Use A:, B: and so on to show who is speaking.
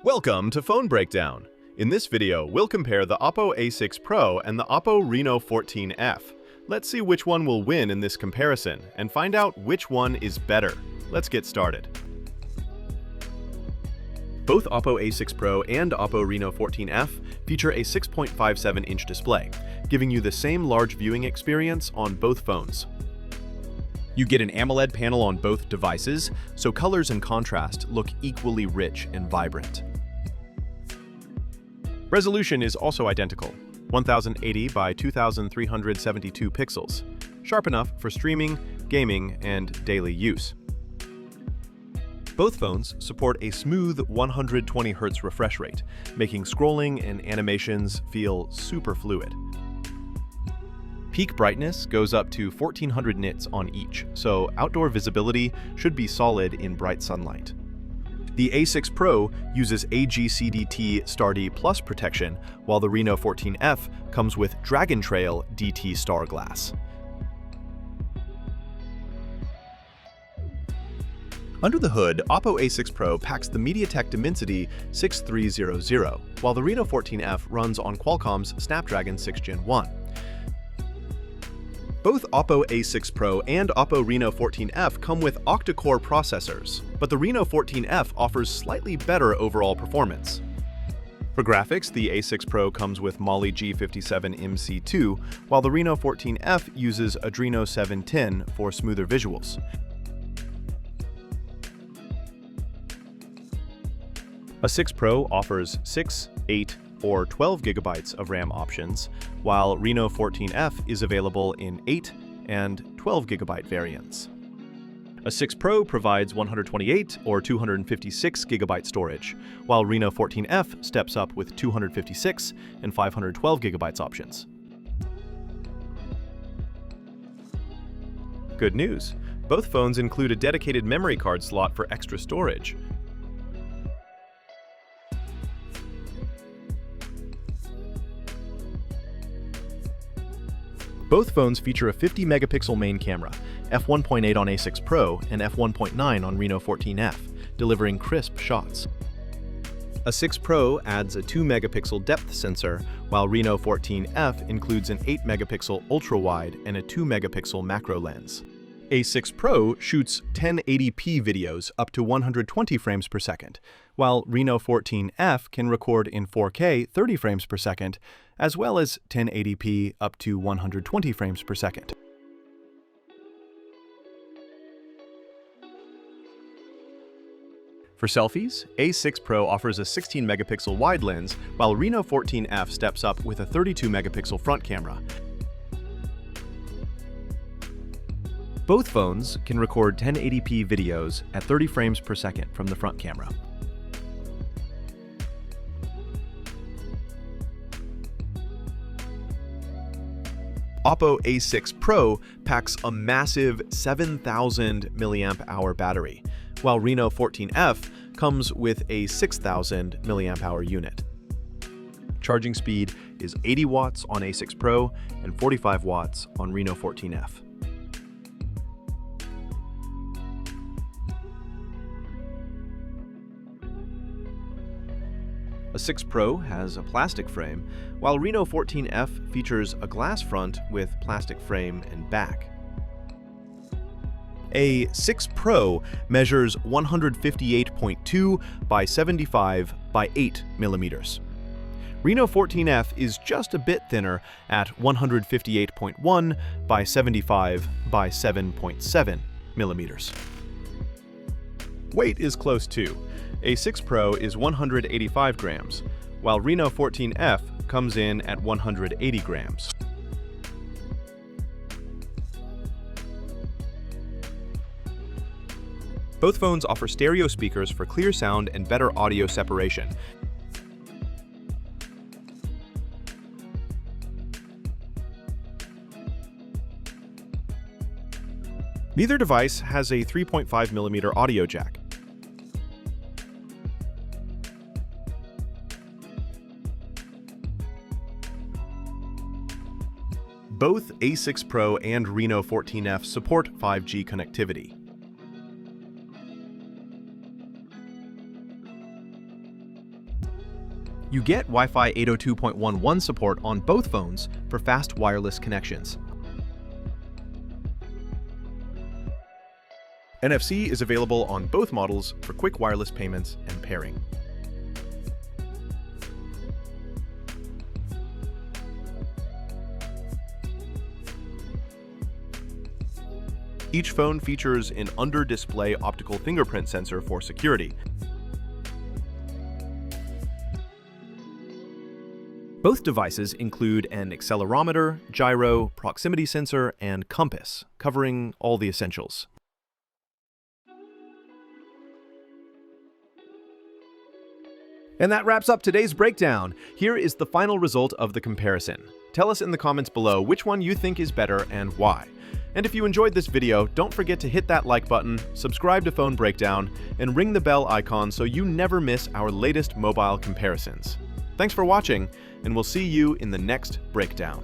A: Welcome to Phone Breakdown. In this video, we'll compare the OPPO A6 Pro and the OPPO Reno 14F. Let's see which one will win in this comparison and find out which one is better. Let's get started. Both OPPO A6 Pro and OPPO Reno 14F feature a 6.57-inch display, giving you the same large viewing experience on both phones. You get an AMOLED panel on both devices, so colors and contrast look equally rich and vibrant. Resolution is also identical, 1080 by 2372 pixels, sharp enough for streaming, gaming, and daily use. Both phones support a smooth 120 Hz refresh rate, making scrolling and animations feel super fluid. Peak brightness goes up to 1400 nits on each, so outdoor visibility should be solid in bright sunlight. The A6 Pro uses AGCDT StarD Plus protection, while the Reno 14F comes with Dragon Trail DT Star Glass. Under the hood, OPPO A6 Pro packs the MediaTek Dimensity 6300, while the Reno 14F runs on Qualcomm's Snapdragon 6 Gen 1. Both OPPO A6 Pro and OPPO Reno 14F come with octa-core processors, but the Reno 14F offers slightly better overall performance. For graphics, the A6 Pro comes with Mali G57 MC2, while the Reno 14F uses Adreno 710 for smoother visuals. A 6 Pro offers 6, 8, or 12 GB of RAM options, while Reno 14F is available in 8 and 12 GB variants. A 6 Pro provides 128 or 256 GB storage, while Reno 14F steps up with 256 and 512 GB options. Good news! Both phones include a dedicated memory card slot for extra storage. Both phones feature a 50-megapixel main camera, f1.8 on A6 Pro and f1.9 on Reno 14F, delivering crisp shots. A 6 Pro adds a 2-megapixel depth sensor, while Reno 14F includes an 8-megapixel ultra-wide and a 2-megapixel macro lens. A6 Pro shoots 1080p videos up to 120 frames per second, while Reno 14F can record in 4K 30 frames per second, as well as 1080p up to 120 frames per second. For selfies, A6 Pro offers a 16-megapixel wide lens, while Reno 14F steps up with a 32-megapixel front camera. Both phones can record 1080p videos at 30 frames per second from the front camera. OPPO A6 Pro packs a massive 7,000 mAh battery, while Reno 14F comes with a 6,000 mAh unit. Charging speed is 80 watts on A6 Pro and 45 watts on Reno 14F. A 6 Pro has a plastic frame, while Reno 14F features a glass front with plastic frame and back. A 6 Pro measures 158.2 by 75 by 8 millimeters. Reno 14F is just a bit thinner at 158.1 by 75 by 7.7 millimeters. Weight is close too. A 6 Pro is 185 grams, while Reno 14F comes in at 180 grams. Both phones offer stereo speakers for clear sound and better audio separation. Neither device has a 3.5mm audio jack. Both A6 Pro and Reno 14F support 5G connectivity. You get Wi-Fi 802.11 support on both phones for fast wireless connections. NFC is available on both models for quick wireless payments and pairing. Each phone features an under-display optical fingerprint sensor for security. Both devices include an accelerometer, gyro, proximity sensor, and compass, covering all the essentials. And that wraps up today's breakdown. Here is the final result of the comparison. Tell us in the comments below which one you think is better and why. And if you enjoyed this video, don't forget to hit that like button, subscribe to Phone Breakdown, and ring the bell icon so you never miss our latest mobile comparisons. Thanks for watching, and we'll see you in the next breakdown.